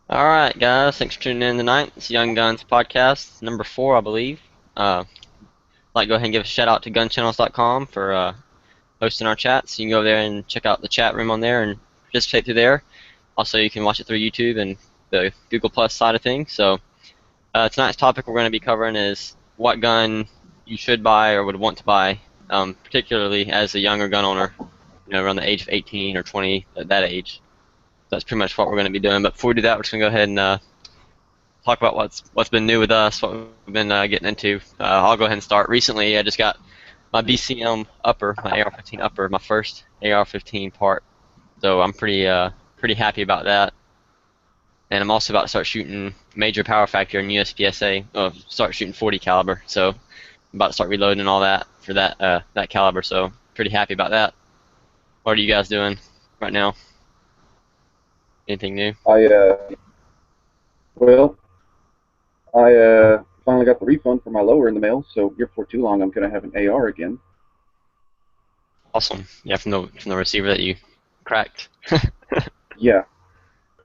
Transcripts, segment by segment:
Alright, guys, thanks for tuning in tonight. It's Young Guns Podcast, number 4, I believe. I'd like to go ahead and give a shout out to gunchannels.com for hosting our chats. You can go there and check out the chat room on there and participate through there. Also, you can watch it through YouTube and the Google Plus side of things. So, tonight's topic we're going to be covering is what gun you should buy or would want to buy, particularly as a younger gun owner, around the age of 18 or 20, at that age. That's pretty much what we're going to be doing. But before we do that, we're just going to go ahead and talk about what's been new with us, what we've been getting into. I'll go ahead and start. Recently, I just got my BCM upper, my AR-15 upper, my first AR-15 part. So I'm pretty happy about that. And I'm also about to start shooting major power factor in USPSA. Start shooting 40 caliber. So I'm about to start reloading and all that for that caliber. So pretty happy about that. What are you guys doing right now? Anything new? I well, I finally got the refund for my lower in the mail, so here before too long I'm gonna have an AR again. Awesome. Yeah, from the receiver that you cracked. Yeah,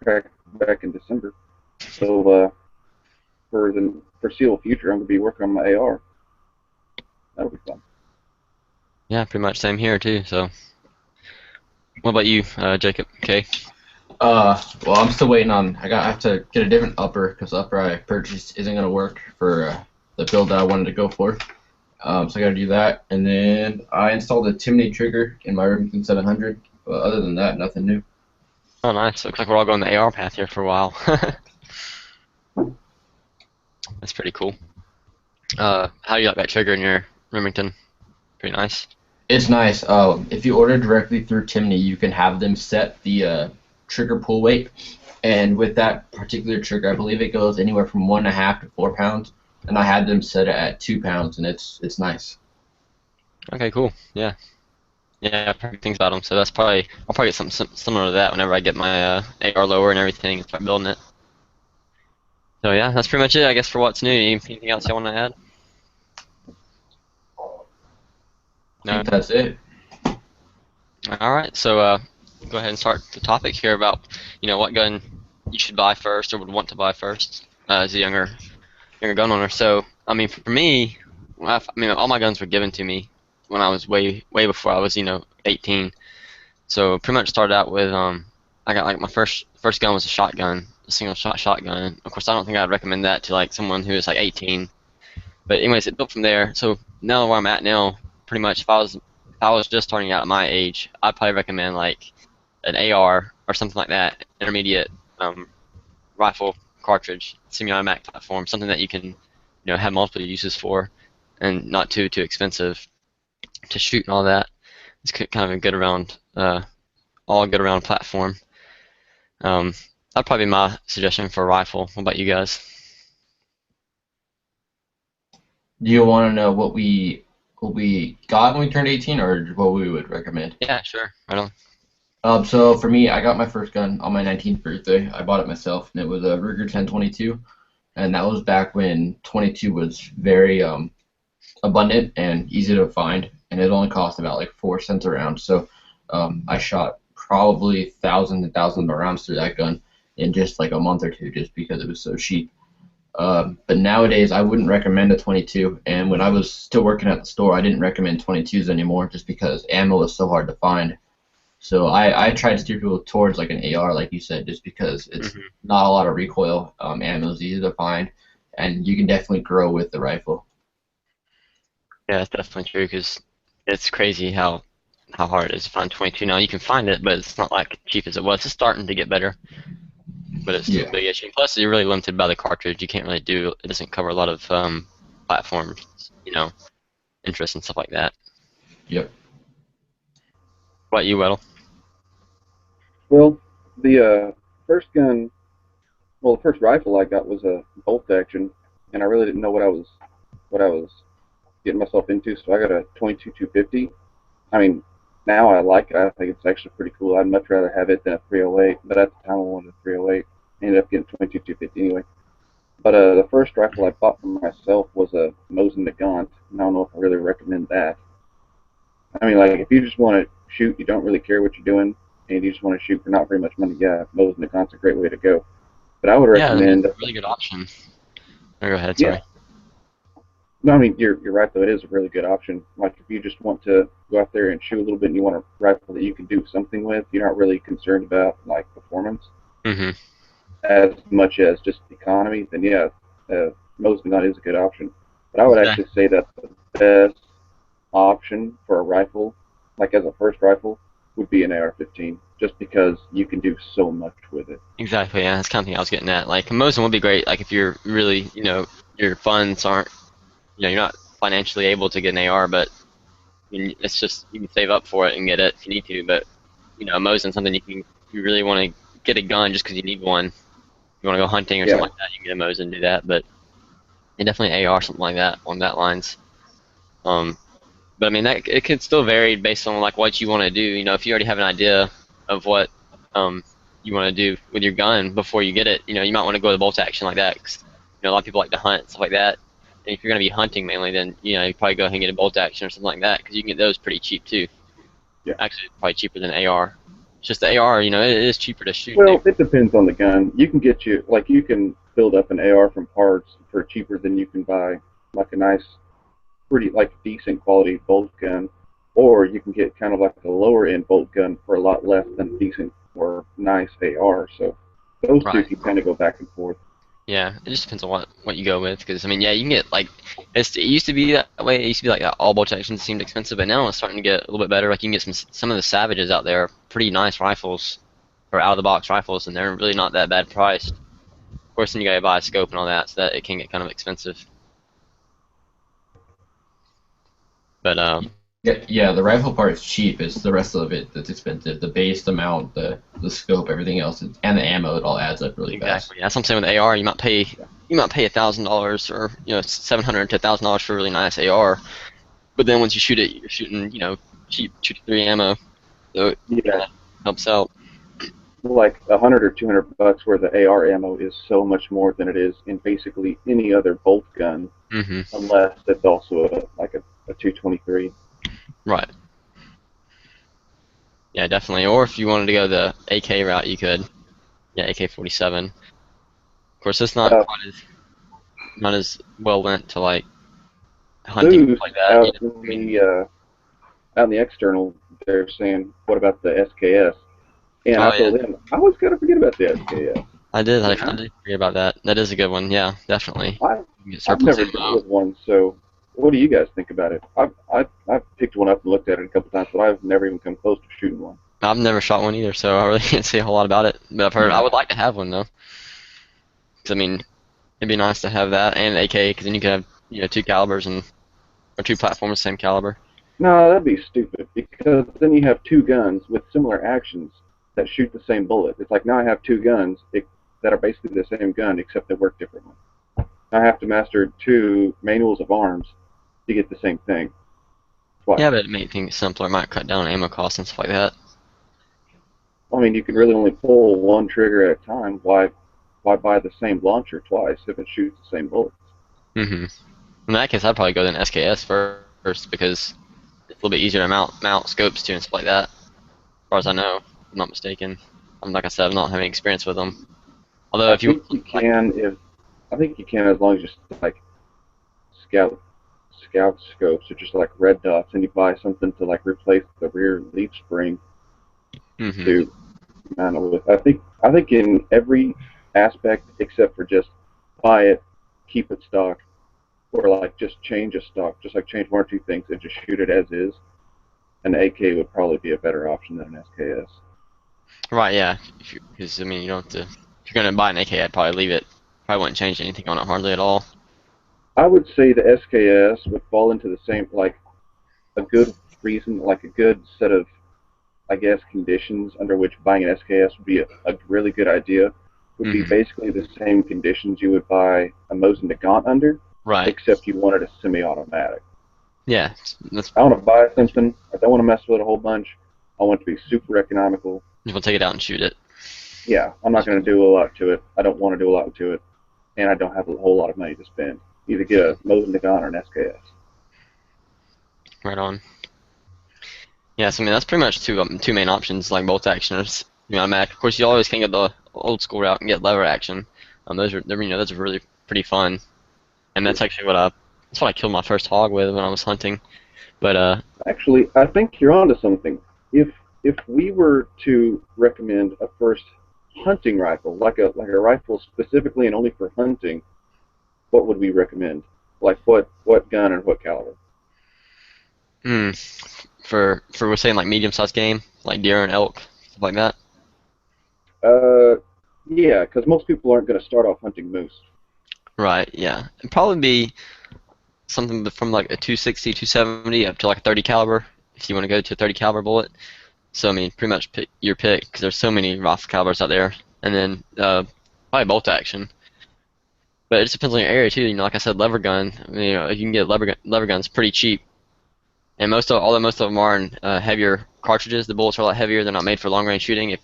back in December. So for the foreseeable future, I'm gonna be working on my AR. That'll be fun. Yeah, pretty much same here too. So, what about you, Jacob? Okay. Well, I'm still waiting on. I have to get a different upper because the upper I purchased isn't gonna work for the build that I wanted to go for. So I gotta do that, and then I installed a Timney trigger in my Remington 700. But other than that, nothing new. Oh, nice. Looks like we're all going the AR path here for a while. That's pretty cool. How do you like that trigger in your Remington? Pretty nice. It's nice. If you order directly through Timney, you can have them set the trigger pull weight, and with that particular trigger, I believe it goes anywhere from 1.5 to 4 pounds, and I had them set it at 2 pounds, and it's nice. Okay, cool. Yeah. Yeah, I've heard things about them. So I'll probably get something similar to that whenever I get my AR lower and everything and start building it. So yeah, that's pretty much it, I guess, for what's new. Anything else you want to add? I No. think that's it. All right. So go ahead and start the topic here about what gun you should buy first or would want to buy first as a younger gun owner. So I mean, for me, all my guns were given to me when I was way before I was 18. So pretty much started out with I got like my first gun was a shotgun, a single shot shotgun. Of course, I don't think I'd recommend that to like someone who is like 18. But anyways, it built from there. So now where I'm at now, pretty much if I was just starting out at my age, I'd probably recommend like an AR or something like that, intermediate um, rifle cartridge, semi-automatic platform, something that you can have multiple uses for, and not too expensive to shoot and all that. It's kind of a good around all good around platform. Um, that'd probably be my suggestion for a rifle. What about you guys? Do you want to know what we got when we turned 18, or what we would recommend? Yeah, sure. Right on. So for me, I got my first gun on my 19th birthday. I bought it myself, and it was a Ruger 1022, and that was back when 22 was very abundant and easy to find, and it only cost about like 4 cents a round. So I shot probably thousands and thousands of rounds through that gun in just like a month or two, just because it was so cheap. But nowadays, I wouldn't recommend a 22. And when I was still working at the store, I didn't recommend 22s anymore, just because ammo is so hard to find. So I try to steer people towards like an AR, like you said, just because it's Hmm. not a lot of recoil. Ammo is easy to find, and you can definitely grow with the rifle. Yeah, that's definitely true because it's crazy how hard it is to find 22 now. You can find it, but it's not like cheap as it was. It's starting to get better, but it's still a Yeah. big issue. Plus, you're really limited by the cartridge. You can't really do it. Doesn't cover a lot of platforms, interests and stuff like that. Yep. What about you, Weddle? Well, the first gun, well, the first rifle I got was a bolt action, and I really didn't know what I was getting myself into, so I got a 22 250. I mean, now I like it. I think it's actually pretty cool. I'd much rather have it than a 308, but at the time I wanted a 308. Ended up getting 22 250 anyway. But the first rifle I bought for myself was a Mosin Nagant, and I don't know if I really recommend that. I mean, like, if you just want to shoot, you don't really care what you're doing, and you just want to shoot for not very much money, yeah, Mosin Nagant's a great way to go. But I would Yeah, I mean, recommend, it's a really good option. Oh, go ahead, yeah. sorry. No, I mean you're right though. It is a really good option. Like if you just want to go out there and shoot a little bit, and you want a rifle that you can do something with, you're not really concerned about like performance Mm-hmm. as much as just economy. Then yeah, Mosin gun is a good option. But I would Exactly. actually say that the best option for a rifle, like as a first rifle, would be an AR-15, just because you can do so much with it. Exactly, yeah, that's kind of thing I was getting at. Like, Mosin would be great, like, if you're really, your funds aren't, you're not financially able to get an AR, but I mean, it's just, you can save up for it and get it if you need to, but, Mosin's something you really want to get a gun just because you need one. You want to go hunting or something Yeah, like that, you can get a Mosin and do that, but yeah, definitely AR, something like that, on that lines. Um, but I mean, that it could still vary based on like what you want to do. If you already have an idea of what um you want to do with your gun before you get it, you might want to go to bolt action like that. 'Cause, a lot of people like to hunt stuff like that. And if you're gonna be hunting mainly, then you probably go ahead and get a bolt action or something like that because you can get those pretty cheap too. yeah. Actually, probably cheaper than AR. It's just the AR, it is cheaper to shoot. Well, it depends on the gun. You can get you can build up an AR from parts for cheaper than you can buy like a nice, pretty like decent quality bolt gun, or you can get kind of like a lower end bolt gun for a lot less than decent or nice AR. So those two Right. can kind of go back and forth. Yeah, it just depends on what you go with. Because I mean, yeah, you can get like it used to be that way. It used to be like that. All bolt actions seemed expensive, but now it's starting to get a little bit better. Like you can get some of the Savages out there, pretty nice rifles, or out of the box rifles, and they're really not that bad priced. Of course, then you gotta buy a scope and all that, so that it can get kind of expensive. But Yeah, the rifle part's cheap. It's the rest of it that's expensive. The base, the mount, the scope, everything else, and the ammo. It all adds up really fast. exactly, that's what I'm saying with AR. You might pay $1,000 or $700 to $1,000 for a really nice AR, but then once you shoot it, you're shooting cheap 2 to 3 ammo, so it kind Yeah, of helps out. like 100 or 200 bucks worth of AR ammo is so much more than it is in basically any other bolt gun, Hmm. unless it's also a 223. Right. Yeah, definitely. Or if you wanted to go the AK route, you could. Yeah, AK-47. Of course, it's not Uh, quite not as well lent to like hunting stuff Boost like that. I mean, out in the external, they're saying, "What about the SKS?" And I oh yeah, told him I was gonna forget about the SKS. I did. I, You I know, did forget about that. That is a good one. Yeah, definitely. I You can get I've surplus never dealt ammo. with one, so what do you guys think about it? I've picked one up and looked at it a couple times, but I've never even come close to shooting one. I've never shot one either, so I really can't say a whole lot about it. But I've heard I would like to have one though. 'Cause I mean, it'd be nice to have that and an AK, because then you could have two calibers and or two platforms same caliber. No, that'd be stupid because then you have two guns with similar actions that shoot the same bullet. It's like now I have two guns that are basically the same gun except they work differently. I have to master two manuals of arms to get the same thing twice. Yeah, but it make things simpler. It might cut down on ammo costs and stuff like that. I mean, you can really only pull one trigger at a time. Why buy the same launcher twice if it shoots the same bullets? Hmm. In that case, I'd probably go then SKS first because it's a little bit easier to mount scopes to and stuff like that. As far as I know, if I'm not mistaken. I'm like I said, I'm not having experience with them. Although I if you think you like, can if I think you can as long as you like scout scout scopes or just like red dots and you buy something to like replace the rear leaf spring hmm to mount it with. I think in every aspect except for just buy it, keep it stock, or like just change a stock, just like change one or two things and just shoot it as is. An AK would probably be a better option than an SKS. right, yeah, because I mean you don't have to. If you're gonna buy an AK, I'd probably leave it. Probably wouldn't change anything on it hardly at all. I would say the SKS would fall into the same like a good reason, like a good set of I guess conditions under which buying an SKS would be a really good idea. Would be Hmm. basically the same conditions you would buy a Mosin Nagant under, Right. except you wanted a semi-automatic. Yeah. That's I want to buy something. I don't want to mess with it a whole bunch. I want it to be super economical. just want to take it out and shoot it. Yeah, I'm not going to do a lot to it. I don't want to do a lot to it, and I don't have a whole lot of money to spend. Either get a Mosin Nagant or an SKS. Right on. Yeah, so I mean that's pretty much two main options like bolt actioners. Automatic. Of course, you always can get the old school route and get lever action. Those are those are really pretty fun, and that's actually what I killed my first hog with when I was hunting. But Actually, I think you're onto something. If we were to recommend a first hunting rifle, like a rifle specifically and only for hunting, what would we recommend? Like what gun and what caliber? hmm, for we're saying like medium sized game, like deer and elk, stuff like that. Uh, yeah, because most people aren't going to start off hunting moose. Right. Yeah. It'd probably be something from like a 260, 270 up to like a 30 caliber if you want to go to a 30 caliber bullet. So I mean, pretty much pick your pick because there's so many rifle calibers out there, and then probably bolt action. But it just depends on your area too. Like I said, lever gun. I mean, you can get lever guns pretty cheap, and although most of them are in heavier cartridges, the bullets are a lot heavier. They're not made for long range shooting. If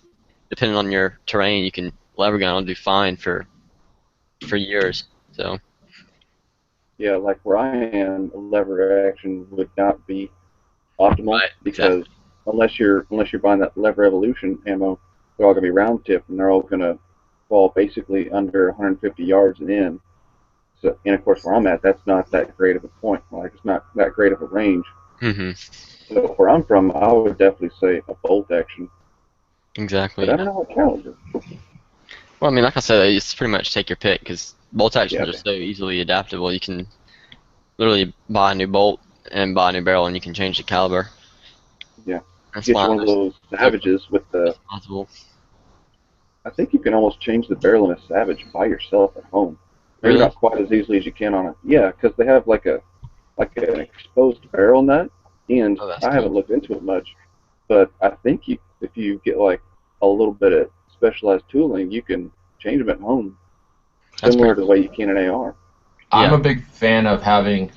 depending on your terrain, you can lever gun will do fine for years. So Yeah, like where I am, lever action would not be optimal right, because exactly. unless you're buying that lever evolution ammo, they're all going to be round tip and they're all going to fall basically under 150 yards in. So, and of course, where I'm at, that's not that great of a point. Like it's not that great of a range. hmm So where I'm from, I would definitely say a bolt action, but Exactly. I Yeah. don't know what caliber. Well, I mean, like I said, it's pretty much take your pick because bolt Yeah, actions are so easily adaptable. You can literally buy a new bolt and buy a new barrel, and you can change the caliber. yeah. That's Get you why one of those those are Savages with the. possible. I think you can almost change the barrel in a Savage by yourself at home. Maybe Really? not quite as easily as you can on a. Yeah, because they have like an exposed barrel nut, and Oh, that's I cool. haven't looked into it much, but I think if you get like a little bit of specialized tooling, you can change them at home, That's similar pretty to the cool. way you can an AR. I'm Yeah. a big fan of having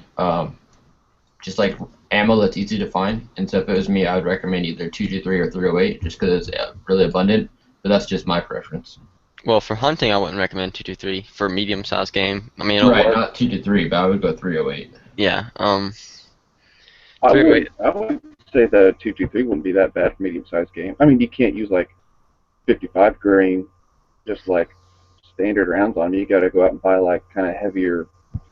just like ammo that's easy to find. And so if it was me, I would recommend either 223 or 308 just because it's really abundant. But that's just my preference. Well, for hunting, I wouldn't recommend 223 for medium-sized game. I mean, it'll Right, work. not 223, but I would go 308. Yeah. I 308. would I would say that 223 wouldn't be that bad for medium sized game. I mean, you can't use like 55 grain just like standard rounds on you. You got to go out and buy like kind of heavier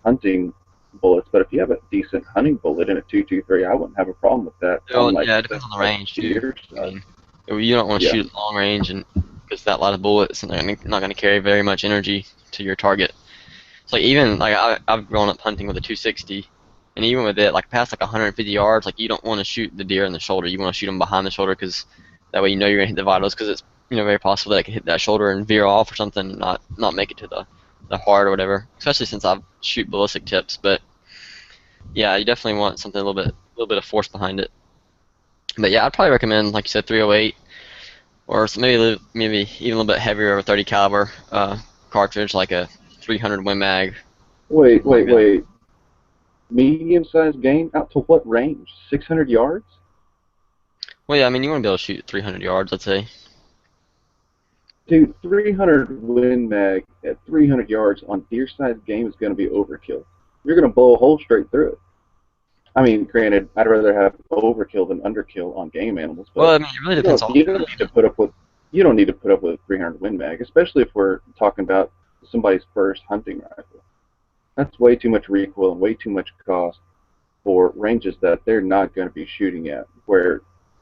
hunting bullets. But if you have a decent hunting bullet in a 223, I wouldn't have a problem with that Well, on like yeah, it the depends on the range too. deer I side. mean, you don't want to Yeah, shoot at long range and because that lot of bullets and they're not going to carry very much energy to your target. It's like even like I've grown up hunting with a 260, and even with it, like past like 150 yards, like you don't want to shoot the deer in the shoulder. You want to shoot them behind the shoulder because that way you know you're gonna hit the vitals because it's very possible that I could hit that shoulder and veer off or something and not make it to the heart or whatever. Especially since I shoot ballistic tips, but yeah, you definitely want something a little bit of force behind it. But yeah, I'd probably recommend like you said 308 or maybe even a little bit heavier of a 30 caliber cartridge like a 300 Win Mag, wait, something like wait, that. wait. Medium sized game out to what range? 600 yards? Well, yeah, I mean, you want to be able to shoot 300 yards, I'd say. Dude, 300 Win Mag at 300 yards on deer sized game is going to be overkill. You're going to blow a hole straight through it. I mean, granted, I'd rather have overkill than underkill on game animals, Well, but I mean, it really depends on. you don't need to put up with you don't need to put up with 300 Win Mag, especially if we're talking about somebody's first hunting rifle. That's way too much recoil and way too much cost for ranges that they're not going to be shooting at, where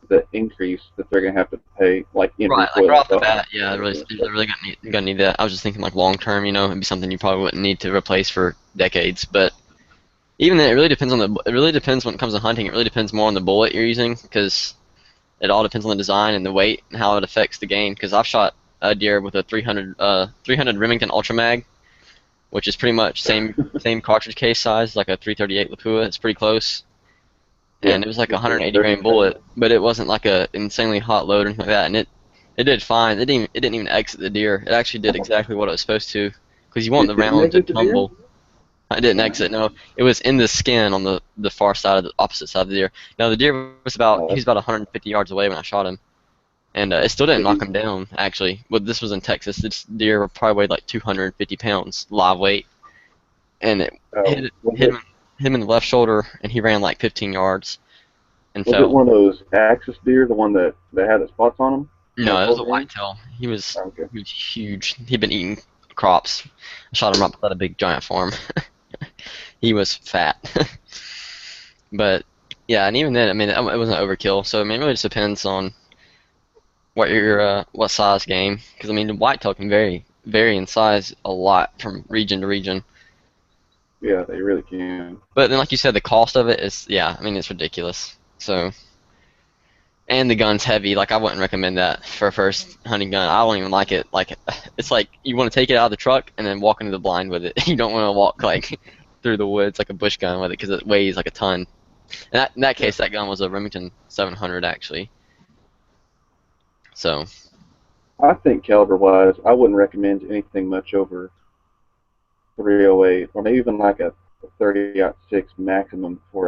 the increase that they're going to have to pay, like in Right, like recoil right and off the buff, bat, yeah, is going to they're start. really gonna need that. I was just thinking like long term, it'd be something you probably wouldn't need to replace for decades. But even then, it really depends when it comes to hunting. It really depends more on the bullet you're using because it all depends on the design and the weight and how it affects the game. Because I've shot a deer with a 300 Remington Ultra Mag, which is pretty much same cartridge case size like a 338 Lapua. It's pretty close. Yeah, And it was like a they're 180 they're grain bullet, but it wasn't like a insanely hot load or anything like that, and it did fine. It didn't even exit the deer. It actually did exactly what it was supposed to, because you want It the didn't round to exit the deer. tumble. I didn't exit. No, it was in the skin on the far side of the opposite side of the deer. Now the deer was Oh, he was about 150 yards away when I shot him, and it still didn't did knock you? him down. Actually, but this was in Texas. This deer probably weighed like 250 pounds live weight, and it Oh, hit him in the left shoulder, and he ran like 15 yards and was it fell. one of those axis deer, the one that had the spots on them? No, it was a Wolverine? whitetail. He was Okay. he was huge. He'd been eating crops. I shot him up at a big giant farm. He was fat. But yeah, and even then, I mean, it wasn't overkill. So I mean, it really just depends on what size game. Because I mean, the whitetail can vary in size a lot from region to region. Yeah, they really can. But then, like you said, the cost of it is, yeah, I mean, it's ridiculous. So, and the gun's heavy. Like, I wouldn't recommend that for a first hunting gun. I don't even like it. Like, it's like you want to take it out of the truck and then walk into the blind with it. You don't want to walk like through the woods like a bush gun with it because it weighs like a ton. And in that case, that gun was a Remington 700 actually. So, I think caliber-wise, I wouldn't recommend anything much over 308, or maybe even like a 30-06 maximum for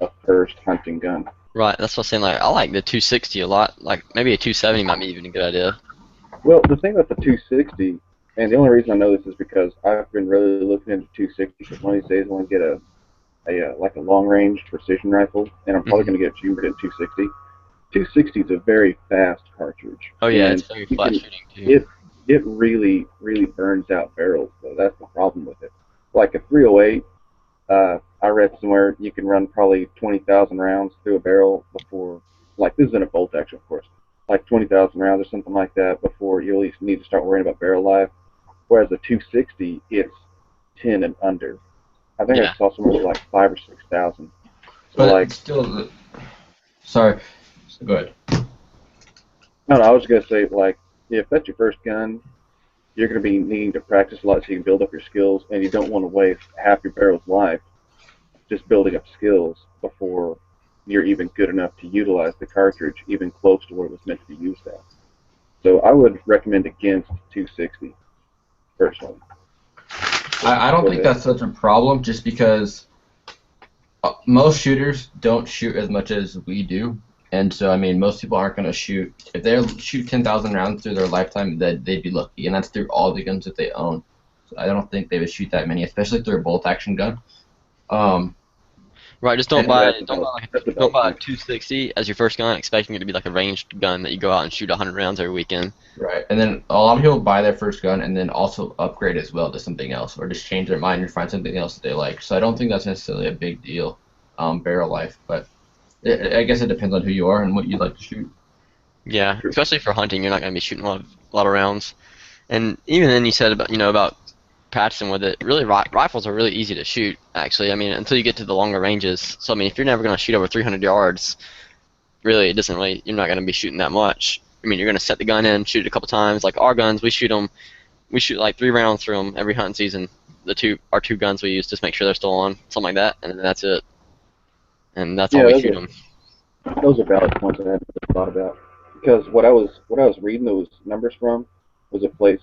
a first hunting gun. right, that's what I'm saying. Like, I like the 260 a lot. Like, maybe a 270 might be even a good idea. Well, the thing about the 260, and the only reason I know this is because I've been really looking into 260 because one of these days I want to get a like a long-range precision rifle, and I'm probably Hmm. going to get Jupiter in 260. 260 is a very fast cartridge, Oh yeah, it's and very you flat can shooting too. it really burns out barrels. So that's the problem with it. Like a 308, I read somewhere you can run probably 20,000 rounds through a barrel before, like this isn't a bolt action, of course, like 20,000 rounds or something like that before you at least need to start worrying about barrel life. Whereas the 260, it's 10 and under. I think I Yeah. saw somewhere like 5 or 6,000. So But like, still, sorry. Go ahead. no, no, I was gonna say like, if that's your first gun, you're gonna be needing to practice a lot so you can build up your skills, and you don't want to waste half your barrel's life just building up skills before you're even good enough to utilize the cartridge even close to what it was meant to be used at. So I would recommend against 260 personally. I don't Go think ahead. that's such a problem just because most shooters don't shoot as much as we do. And so, I mean, most people aren't going to shoot. If they shoot 10,000 rounds through their lifetime, they'd be lucky. And that's through all the guns that they own. So I don't think they would shoot that many, especially through a bolt action gun. Um, Right, just and, Yeah, that's a don't valid buy a point. 260 as your first gun, expecting it to be like a ranged gun that you go out and shoot 100 rounds every weekend. right. And then a lot of people buy their first gun and then also upgrade as well to something else or just change their mind and find something else that they like. So I don't think that's necessarily a big deal, barrel life. But I guess it depends on who you are and what you like to shoot. Yeah, True. especially for hunting, you're not going to be shooting a lot of rounds. And even then, you said about practicing with it. Really, rifles are really easy to shoot. Actually, I mean, until you get to the longer ranges. So I mean, if you're never going to shoot over 300 yards, really, it doesn't really. You're not going to be shooting that much. I mean, you're going to set the gun in, shoot it a couple times. Like our guns, we shoot like 3 rounds through them every hunting season. Our two guns we use, just make sure they're still on, something like that, and then that's it. And that's all Yeah, we shoot them. those are valid points I hadn't thought about. Because what I was reading those numbers from was a place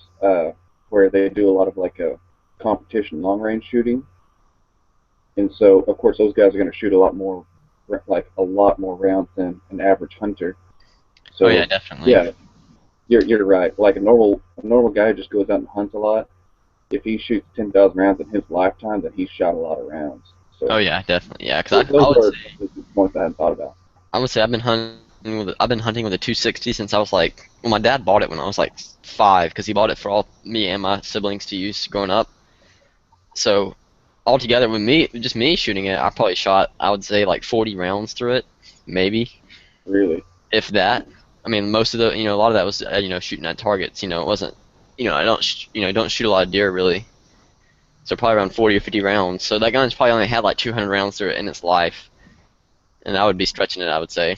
where they do a lot of like a competition long range shooting, and so of course those guys are going to shoot a lot more, like a lot more rounds than an average hunter. Oh yeah, So definitely. yeah, you're right. Like a normal guy who just goes out and hunts a lot. If he shoots 10,000 rounds in his lifetime, then he's shot a lot of rounds. Oh So yeah, definitely. Yeah, because I those would are say points I hadn't thought about. I've been hunting with a 260 since I was like, well, my dad bought it when I was like 5 because he bought it for all me and my siblings to use growing up. So altogether, with me, just me shooting it, I probably shot, I would say, like 40 rounds through it, maybe, Really, if that. I mean, most of a lot of that was shooting at targets. It wasn't, I don't shoot a lot of deer really. So probably around 40 or 50 rounds. So that gun's probably only had like 200 rounds through it in its life, and I would be stretching it, I would say.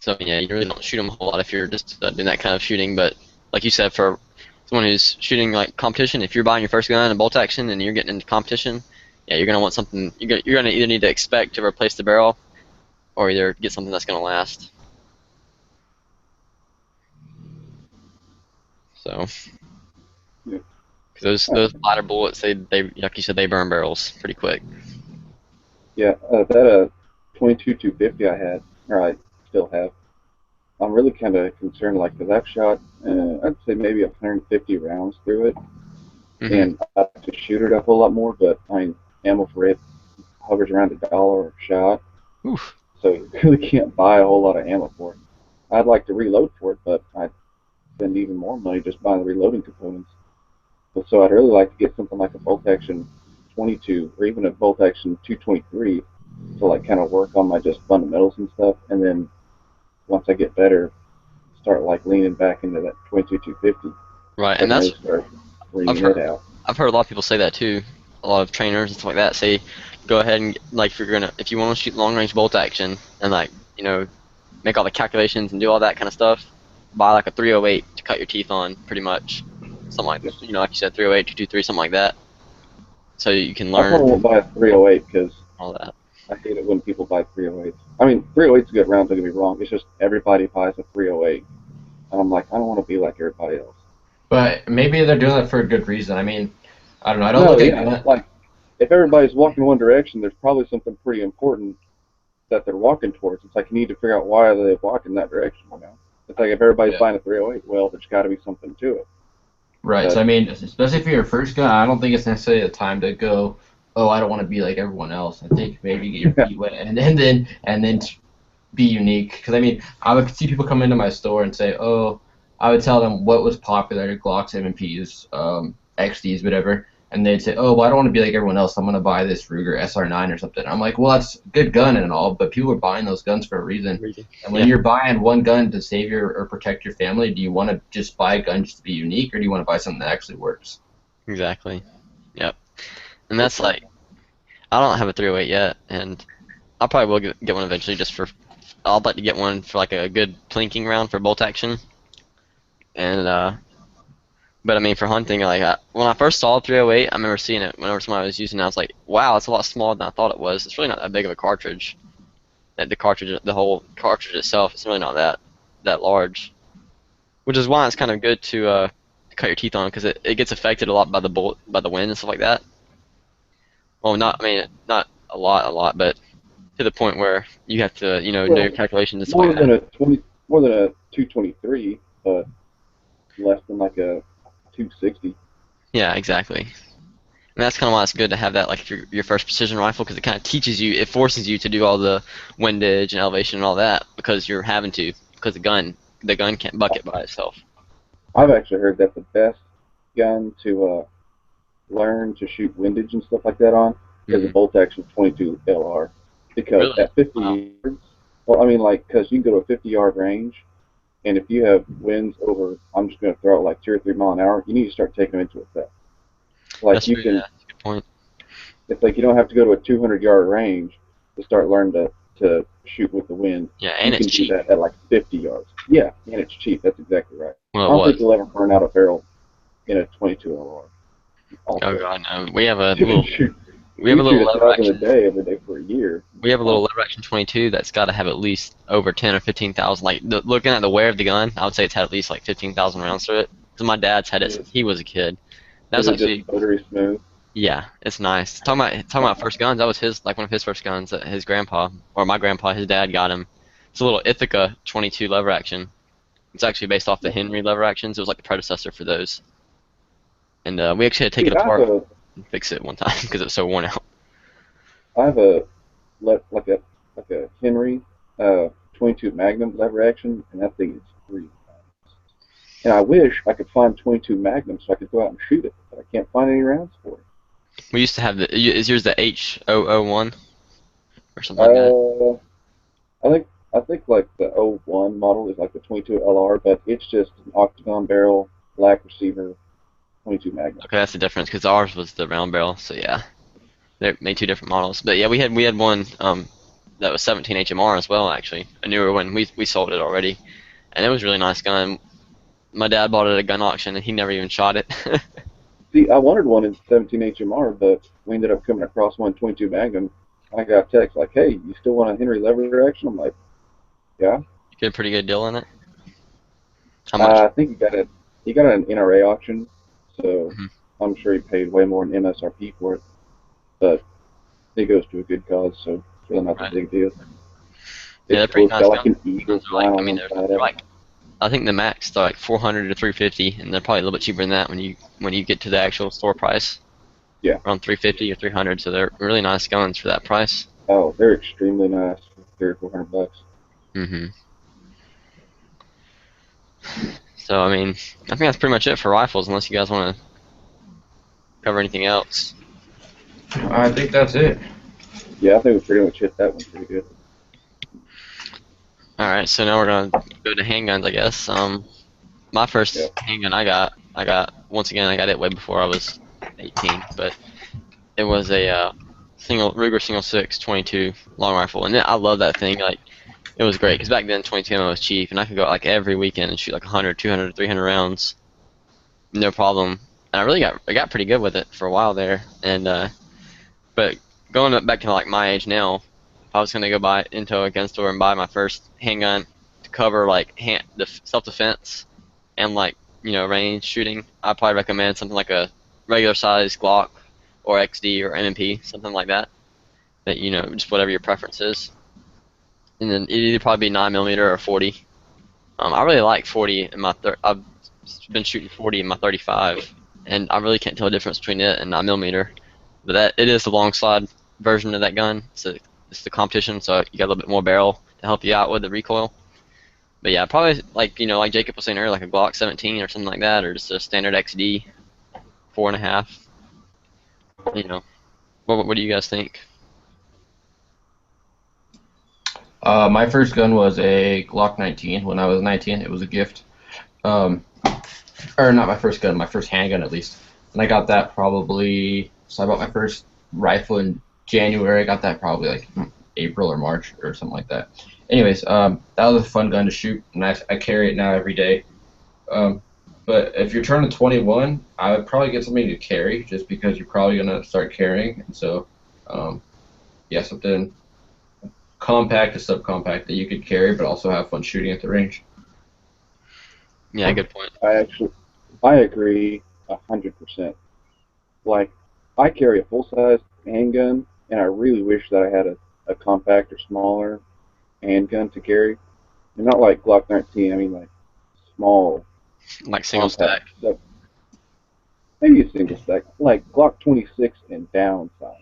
So yeah, you really don't shoot them a whole lot if you're just doing that kind of shooting. But like you said, for someone who's shooting like competition, if you're buying your first gun in bolt action and you're getting into competition, yeah, you're gonna want something. You're gonna either need to expect to replace the barrel or either get something that's gonna last. So yeah. 'cause those lighter bullets, they like you said, they burn barrels pretty quick. Yeah, that 22 250 I had, or I still have. I'm really kind of concerned, like, because I've shot, I'd say maybe 150 rounds through it, Hmm. and I have to shoot it a whole lot more. But I mean, ammo for it hovers around $1 a shot, Oof. so you really can't buy a whole lot of ammo for it. I'd like to reload for it, but I'd spend even more money just buying the reloading components. But so I'd really like to get something like a bolt action 22 or even a bolt action 223 to like kind of work on my just fundamentals and stuff, and then once I get better, start like leaning back into that 22 250 Right, and and that's really start I've bringing heard it out. I've heard a lot of people say that too. A lot of trainers and stuff like that say, go ahead and like if you want to shoot long range bolt action and like make all the calculations and do all that kind of stuff, buy like a 308 to cut your teeth on, pretty much, something like like you said, 308, 223, something like that, so you can I probably learn won't buy a 308 because all that. I hate it when people buy 308s. I mean, 308's a good round, don't get me wrong. It's just everybody buys a 308. And I'm like, I don't want to be like everybody else. But maybe they're doing it for a good reason. I mean, I don't know. I don't No, look yeah, at like, if everybody's walking one direction, there's probably something pretty important that they're walking towards. It's like you need to figure out why they're walking that direction, you know? It's like if everybody's Yeah. buying a 308, well, there's got to be something to it. right. So But, I mean, especially for your first gun, I don't think it's necessarily the time to go. Oh, I don't want to be like everyone else. I think maybe get your feet wet and then be unique. Because I mean, I would see people come into my store and say, oh, I would tell them what was popular, Glocks, M&Ps, XDs, whatever, and they'd say, oh, well, I don't want to be like everyone else. I'm gonna buy this Ruger SR9 or something. I'm like, well, that's a good gun and all, but people are buying those guns for a reason. And when Yeah. you're buying one gun to save your or protect your family, do you want to just buy a gun just to be unique, or do you want to buy something that actually works? Exactly. Yep. And that's like, I don't have a 308 yet, and I probably will get one eventually. I'd like to get one for like a good plinking round for bolt action, and but I mean for hunting, like when I first saw a 308, I remember seeing it whenever somebody was using it. I was like, wow, it's a lot smaller than I thought it was. It's really not that big of a cartridge. The whole cartridge itself, is really not that large, which is why it's kind of good to cut your teeth on, because it gets affected a lot by the wind and stuff like that. Well, not a lot, but to the point where you have to, know well, your calculations and stuff more like than that. more than a 223, but less than like a 260. Yeah, exactly. And that's kind of why it's good to have that, like, if your first precision rifle, because it kind of it forces you to do all the windage and elevation and all that, because you're having to, because the gun can't buck it by itself. I've actually heard that the best gun to learn to shoot windage and stuff like that on is a Hmm. bolt action 22 LR because Really? at 50 Wow. yards, well, I mean, like, because you can go to a 50-yard range, and if you have winds over, I'm just going to throw it like 2 or 3 mile an hour, you need to start taking them into effect. Like That's you true. Yeah, can, that's a good point. it's like you don't have to go to a 200-yard range to start learning to shoot with the wind. Yeah, You and it's can do cheap. that at like 50 yards. Yeah, and it's cheap. That's exactly right. I Well, it don't think was. you'll ever burn out a barrel in a 22 LR. Oh Also, god, no. We have a you can little shoot we you have a can shoot little a lever thousand a action. day every day for a year. We have a little Fine. lever action 22 that's got to have at least over 10 or 15,000. Like looking at the wear of the gun, I would say it's had at least like 15,000 rounds through it. Because my dad's had it Is since he was a kid. That is was it just actually, buttery smooth? yeah, it's nice. Talking about first guns, that was one of his first guns that his grandpa, or my grandpa, his dad got him. It's a little Ithaca 22 lever action. It's actually based off the Henry lever actions. It was like the predecessor for those. And we actually had to take See, it apart and fix it one time because it was so worn out. I have like a Henry 22 Magnum lever action, and that thing is free. And I wish I could find 22 Magnum so I could go out and shoot it, but I can't find any rounds for it. We used to have is yours the H001 or something like that? Uh, I think like the '01 model is like the 22 LR, but it's just an octagon barrel, black receiver, 22 Magnum. Okay, that's the difference because ours was the round barrel. So yeah, they made two different models. But yeah, we had one that was 17 HMR as well, actually, a newer one. We sold it already, and it was a really nice gun. My dad bought it at a gun auction and he never even shot it. See, I wanted one in 17 HMR, but we ended up coming across one 22 Magnum. I got a text like, "Hey, you still want a Henry lever action?" I'm like, "Yeah." Get a pretty good deal on it. How much? I think he got it at an NRA auction, so Mhm. I'm sure he paid way more than MSRP for it. But it goes to a good cause, so it's really not a Right. big deal. Yeah, It's they're cool. pretty It's nice got like guns. an eagle Guns are like, flying I on mean, one they're, side of they're it. like, I think the max they're like 400 to 350, and they're probably a little bit cheaper than that when you get to the actual store price, Yeah. around 350 or 300. So they're really nice guns for that price. Oh, they're extremely nice. $300 or $400. Mm-hmm. So I mean, I think that's pretty much it for rifles, unless you guys want to cover anything else. I think that's it. Yeah, I think we pretty much hit that one pretty good. All right, so now we're gonna go to handguns, I guess. My first Yeah. handgun I got once again I got it way before I was 18, but it was a single Ruger single six 22 long rifle, and I love that thing. Like it was great because back then 22 ammo was cheap, and I could go like every weekend and shoot like 100, 200, 300 rounds, no problem. And I got pretty good with it for a while there. And but going back to like my age now, if I was gonna go buy into a gun store and buy my first handgun to cover like self defense and like range shooting, I'd probably recommend something like a regular size Glock or XD or M&P, something like that. That just whatever your preference is. And then it'd either probably be 9mm or 40. I really like 40 in my I've been shooting 40 in my 35, and I really can't tell the difference between it and 9mm. But it is the long slide version of that gun. So it's the competition, so you got a little bit more barrel to help you out with the recoil. But yeah, probably like Jacob was saying earlier, like a Glock 17 or something like that, or just a standard XD 4.5. What do you guys think? My first gun was a Glock 19 when I was 19. It was a gift. Or not my first gun, my first handgun at least. And I got that probably, so I bought my first rifle in January. I got that probably like April or March or something like that. Anyways, that was a fun gun to shoot, and I carry it now every day. But if you're turning 21, I would probably get something to carry just because you're probably going to start carrying. And so, yeah, something compact to subcompact that you could carry but also have fun shooting at the range. Yeah, good point. I agree 100%. Like, I carry a full-size handgun, and I really wish that I had a compact or smaller handgun to carry. And not like Glock 19, I mean like small, Like single compact stack. stuff. Maybe a single stack, like Glock 26 and down size.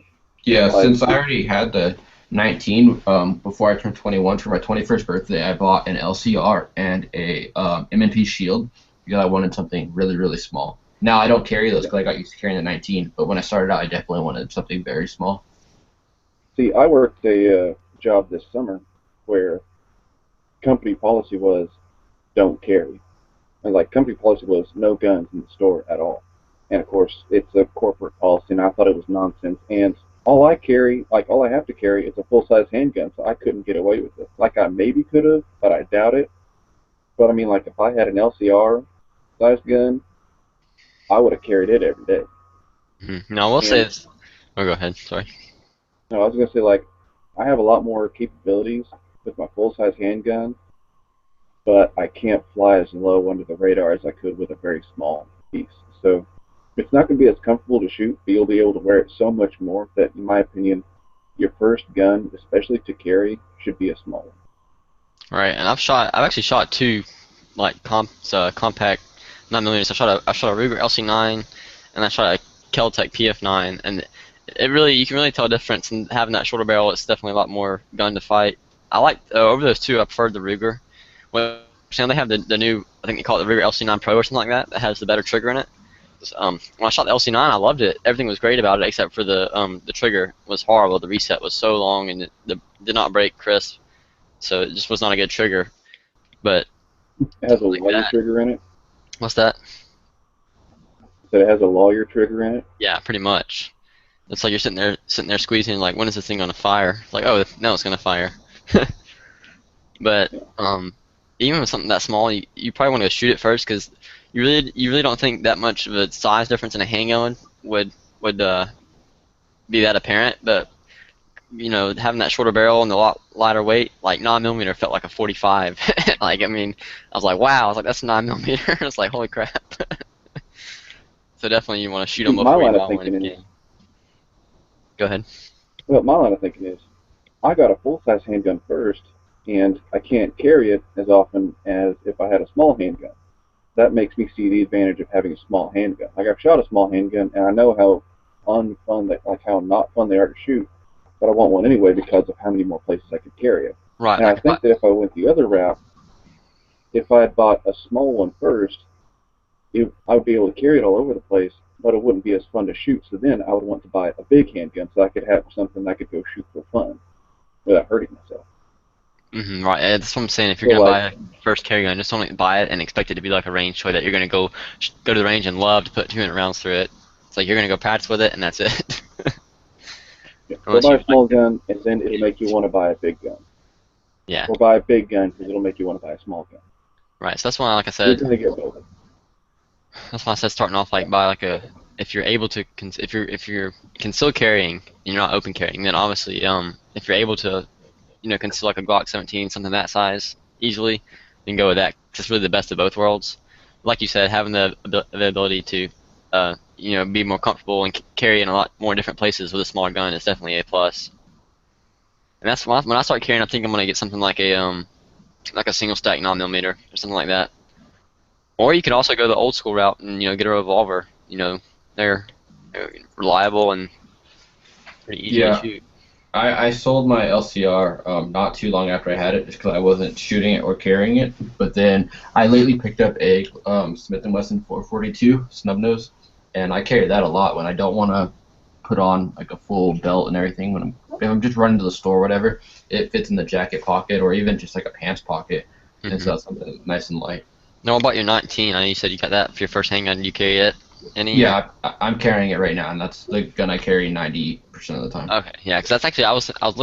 Yeah, Like, since I already had the 19 before I turned 21 for my 21st birthday, I bought an LCR and a M&P Shield because I wanted something really, really small. Now I don't carry those because I got used to carrying the 19, but when I started out, I definitely wanted something very small. see, I worked a job this summer where company policy was don't carry. And like company policy was no guns in the store at all. And of course, it's a corporate policy, and I thought it was nonsense. And all I have to carry is a full size handgun, so I couldn't get away with it. Like I maybe could have, but I doubt it. But I mean, like if I had an LCR sized gun, I would have carried it every day. No, I will say And this. Oh, go ahead. Sorry. no, I was gonna say like I have a lot more capabilities with my full size handgun, but I can't fly as low under the radar as I could with a very small piece. So it's not going to be as comfortable to shoot, but you'll be able to wear it so much more that, in my opinion, your first gun, especially to carry, should be a small one. Right, and I've actually shot two, like compact 9mm. I shot a Ruger LC9, and I shot a Keltec PF9, and you can really tell a difference in having that shorter barrel. It's definitely a lot more gun to fight. I like over those two, I preferred the Ruger. Well, they have the new, I think they call it the Ruger LC9 Pro or something like that, that has the better trigger in it. When I shot the LC9, I loved it. Everything was great about it except for the trigger was horrible. The reset was so long and it did not break crisp, so it just was not a good trigger. But It has a like lawyer that, trigger in it. what's that? So it has a lawyer trigger in it. Yeah, pretty much. It's like you're sitting there squeezing, like, when is this thing gonna fire? It's like, oh, now it's gonna fire. But Yeah. even with something that small, you probably want to shoot it first because you really don't think that much of a size difference in a handgun would be that apparent. But having that shorter barrel and the lot lighter weight, like 9mm felt like a 45. Like I mean, I was like, wow, I was like, that's 9mm. It's like, holy crap. So definitely you want to shoot them My before you line of buy one if thinking you is, can. Go ahead. well, my line of thinking is, I got a full size handgun first, and I can't carry it as often as if I had a small handgun. That makes me see the advantage of having a small handgun. Like I've shot a small handgun, and I know how how not fun they are to shoot, but I want one anyway because of how many more places I could carry it. Right. And I Like if I, think that if I went the other route, if I had bought a small one first, I would be able to carry it all over the place, but it wouldn't be as fun to shoot. So then I would want to buy a big handgun so I could have something I could go shoot for fun without hurting myself. right. That's what I'm saying. If you're So gonna like, buy a first carry gun, just don't buy it and expect it to be like a range toy that you're gonna go to the range and love to put 200 rounds through it. It's like you're gonna go practice with it and that's it. yeah, go Unless buy you a like, small gun, and then it'll make you want to buy a big gun, yeah, or buy a big gun because it'll make you want to buy a small gun. right. So that's why, like I You're said, gonna get both. that's why I said starting off like buy like a if you're able to if you're conceal carrying and you're not open carrying, then obviously if you're able to conceal like a Glock 17 something that size easily, then go with that. 'Cause it's really the best of both worlds. Like you said, having the ability to be more comfortable and carry in a lot more different places with a smaller gun is definitely a plus. And that's when I start carrying, I think I'm gonna get something like a single stack 9mm or something like that. Or you can also go the old school route and get a revolver. They're reliable and pretty easy to Yeah, shoot. I sold my LCR not too long after I had it, just because I wasn't shooting it or carrying it. But then I lately picked up a Smith & Wesson 442 snub nose, and I carry that a lot when I don't want to put on like a full belt and everything. If I'm just running to the store or whatever, it fits in the jacket pocket or even just like a pants pocket, and Hmm. so that's something nice and light. Now, what about your 19? I know you said you got that for your first handgun. Do you carry it any or? Yeah, I'm carrying it right now, and that's the gun I carry 90% of the time. Okay, yeah, because that's actually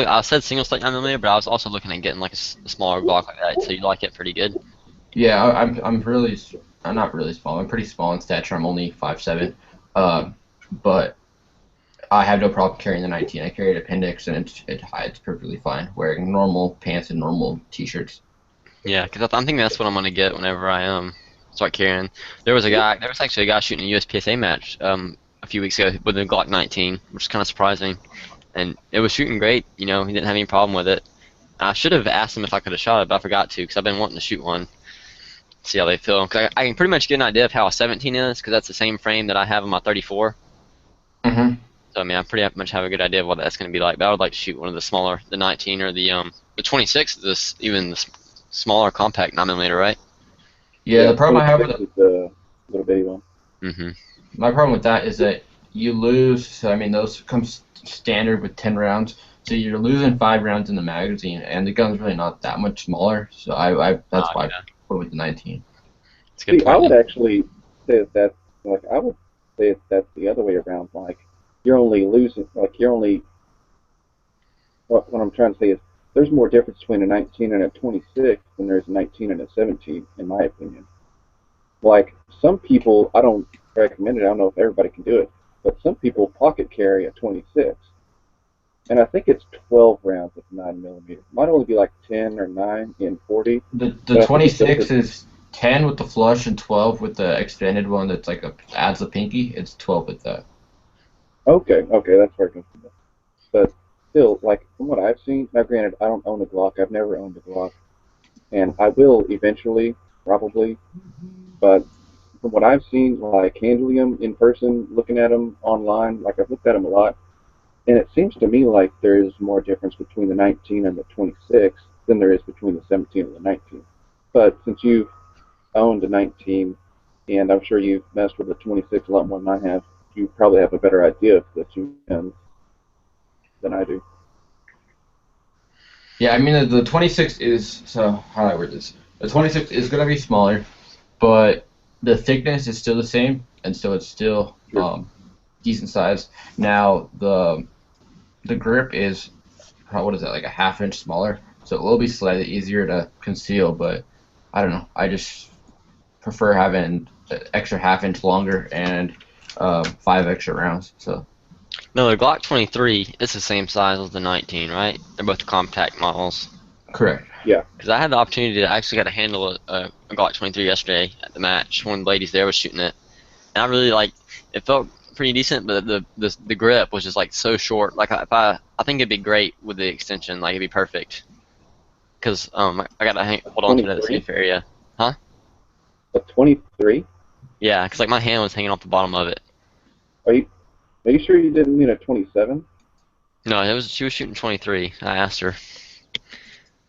I said single stack 9mm, but I was also looking at getting like a smaller Glock like that. So you like it pretty good. Yeah, I'm not really small. I'm pretty small in stature. I'm only 5'7", but I have no problem carrying the 19. I carry an appendix, and it hides perfectly fine wearing normal pants and normal t-shirts. Yeah, because I'm thinking that's what I'm gonna get whenever I start carrying. There was actually a guy shooting a USPSA match a few weeks ago with a Glock 19, which is kind of surprising, and it was shooting great. He didn't have any problem with it. I should have asked him if I could have shot it, but I forgot to because I've been wanting to shoot one. See how they feel. 'Cause I can pretty much get an idea of how a 17 is because that's the same frame that I have on my 34. Hmm. So I mean, I pretty much have a good idea of what that's going to be like. But I would like to shoot one of the smaller, the 19 or the 26. This even the smaller compact 9mm, right? Yeah, Yeah, the problem I have 26 with is the little bitty one. Mm-hmm. my problem with that is that you lose. So I mean, those come standard with 10 rounds. So you're losing 5 rounds in the magazine, and the gun's really not that much smaller. So I that's why I Yeah, put it with the 19. it's a good See, I point. would Yeah. actually say that that's like I would say that that's the other way around. Like you're only losing, like you're only. What I'm trying to say is there's more difference between a 19 and a 26 than there's a 19 and a 17, in my opinion. Like some people, I don't recommend it. I don't know if everybody can do it, but some people pocket carry a 26, and I think it's 12 rounds of 9mm. Might only be like 10 or 9 in 40, The but I think it goes 26 to. is 10 with the flush and 12 with the extended one that's like adds a pinky. It's 12 with that. Okay, okay, that's where it comes from. But still, like from what I've seen, now granted, I don't own a Glock. I've never owned a Glock, and I will eventually, probably. But from what I've seen, like handling them in person, looking at them online, like I've looked at them a lot, and it seems to me like there is more difference between the 19 and the 26 than there is between the 17 and the 19. But since you've owned a 19, and I'm sure you've messed with the 26 a lot more than I have, you probably have a better idea of the two guns than I do. Yeah, I mean the 26 is so how do I word this? The 26 is gonna be smaller, but the thickness is still the same, and so it's still Sure. decent size. Now the grip is what is that, like a half inch smaller, so it will be slightly easier to conceal. But I don't know. I just prefer having an extra half inch longer and 5 extra rounds. So No, the Glock 23 is the same size as the 19, right? They're both compact models. correct. Yeah. Because I had the opportunity to actually got to handle a Glock 23 yesterday at the match. One of the ladies there was shooting it, and I really like. It felt pretty decent, but the grip was just like so short. Like if I think it'd be great with the extension. Like it'd be perfect. Because I got to hold on to it at the 23? safe area. Huh? A 23? Yeah, because like my hand was hanging off the bottom of it. Are you are you sure you didn't mean a 27? No, she was shooting 23. I asked her,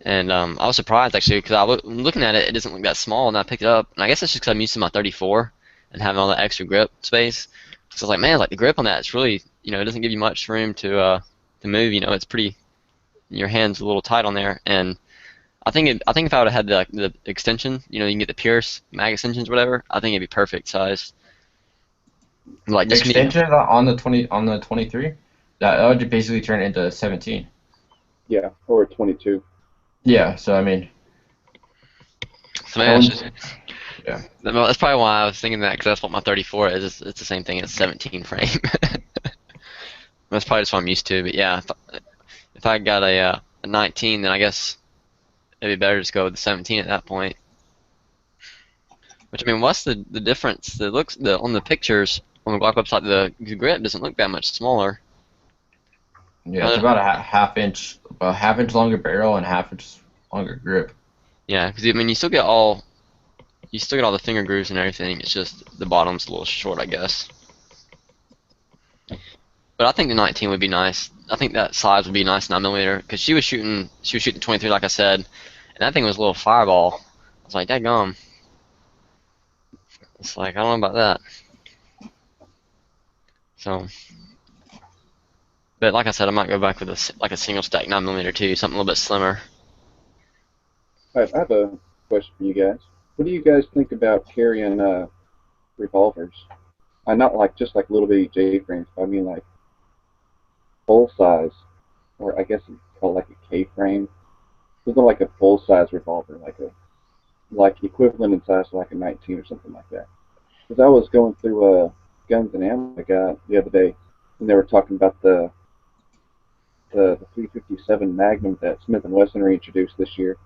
And I was surprised actually because looking at it, it doesn't look that small, and I picked it up, and I guess it's just because I'm used to my 34 and having all that extra grip space. So I was like, man, like the grip on that, it's really, it doesn't give you much room to move. It's pretty, your hand's a little tight on there, and I think if I would have had the extension, you can get the Pierce mag extensions, whatever. I think it'd be perfect size. Like just me. Extension on the 23. That would basically turn it into 17. Yeah, or 22. Yeah. So I mean, So maybe yeah. well, that's probably why I was thinking that because that's what my 34 is. It's the same thing as 17 frame. That's probably just what I'm used to. But yeah, if I got a 19, then I guess it'd be better to just go with the 17 at that point. Which I mean, what's the difference? On the pictures on the Glock website, the grip doesn't look that much smaller. Yeah, it's about a half inch longer barrel and half inch longer grip. Yeah, because I mean, you still get all the finger grooves and everything. It's just the bottom's a little short, I guess. But I think the 19 would be nice. I think that size would be nice 9mm because she was shooting 23 like I said, and that thing was a little fireball. I was like, daggum. It's like I don't know about that. So, but like I said, I might go back with a single stack 9mm too, something a little bit slimmer. All right, I have a question for you guys. What do you guys think about carrying revolvers? Not like just like little bitty J frames, but I mean like full size, or I guess it's called like a K frame. Something like a full size revolver, like equivalent in size to like a 19 or something like that. Because I was going through Guns and Ammo I got the other day, and they were talking about the 357 Magnum that Smith & Wesson reintroduced this year.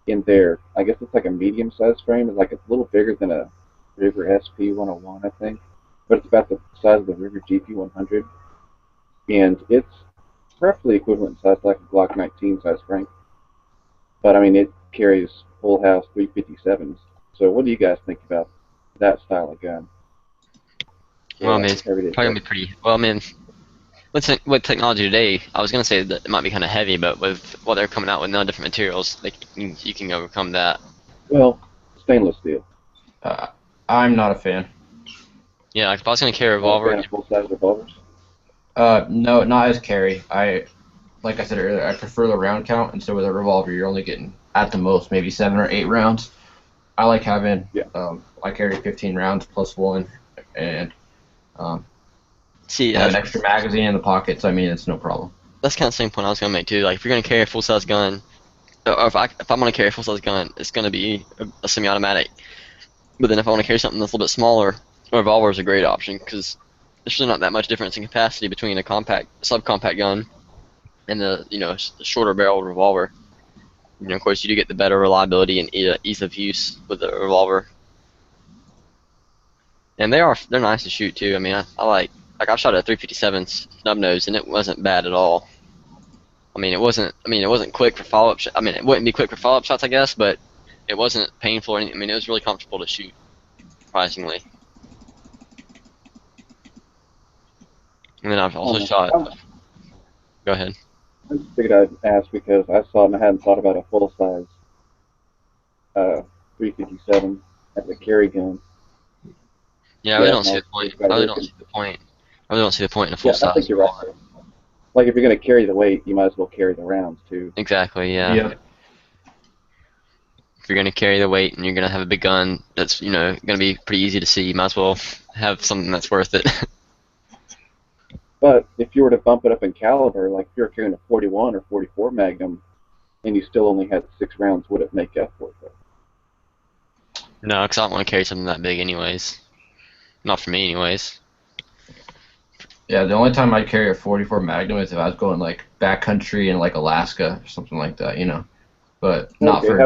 In there, I guess it's like a medium-sized frame. It's like a little bigger than a Ruger SP101, I think, but it's about the size of the Ruger GP100, and it's roughly equivalent size to like a Glock 19 size frame. But I mean, it carries full house 357s. So what do you guys think about that style of gun? Well, I mean, it's everyday probably gonna be pretty. Well, I mean, with technology today, I was gonna say that it might be kind of heavy, but with what they're coming out with now, different materials, you can overcome that. Well, stainless steel. I'm not a fan. Yeah, like if I was gonna carry a revolver, Full size revolvers. No, not as carry. Like I said earlier, I prefer the round count, and so with a revolver, you're only getting at the most maybe 7 or 8 rounds. I like having. I carry 15 rounds plus one, and see, have an extra magazine in the pocket. So I mean, it's no problem. That's kind of the same point I was gonna make too. Like if you're gonna carry a full size gun, or if I'm gonna carry a full size gun, it's gonna be a semi-automatic. But then if I want to carry something that's a little bit smaller, a revolver is a great option because there's really not that much difference in capacity between a subcompact gun and the shorter barreled revolver. Of course, you do get the better reliability and ease of use with the revolver. And they're nice to shoot too. I mean, I shot a 357 snub nose and it wasn't bad at all. I mean, it wasn't quick for follow-up. I mean, it wouldn't be quick for follow-up shots, I guess, but it wasn't painful or anything. I mean, it was really comfortable to shoot, surprisingly. And then I've also shot. Go ahead. I just figured I'd ask because I saw it and I hadn't thought about a full size 357 as a carry gun. Yeah, I really don't see the point. I really don't see the point in a full size. I think you're right. Like if you're going to carry the weight, you might as well carry the rounds too. Exactly. Yeah. Yep. If you're going to carry the weight and you're going to have a big gun that's going to be pretty easy to see, you might as well have something that's worth it. But if you were to bump it up in caliber, like if you're carrying a 41 or 44 Magnum, and you still only had 6 rounds, would it make up for it? No, because I don't want to carry something that big anyways. Not for me anyways. Yeah, the only time I'd carry a 44 Magnum is if I was going like backcountry in like Alaska or something like that, But not for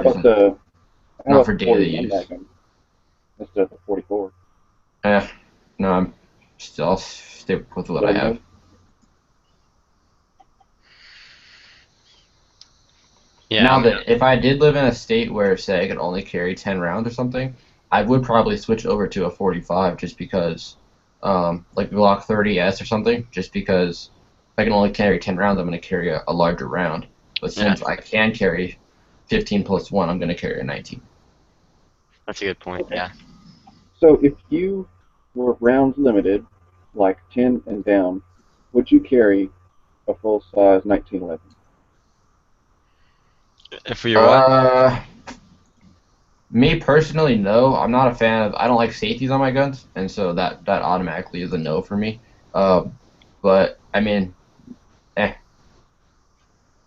not for daily use. Magnum instead of the 44. No, I'll stick with what I have. Yeah. Now that if I did live in a state where, say, I could only carry 10 rounds or something, I would probably switch over to a 45 just because, like Glock 30S or something, just because if I can only carry 10 rounds, I'm going to carry a larger round. But since I can carry 15 plus 1, I'm going to carry a 19. That's a good point. Yeah. So if you were rounds limited, like 10 and down, would you carry a full size 1911? For your what? Me personally, no. I'm not a fan of. I don't like safeties on my guns, and so that automatically is a no for me. But I mean,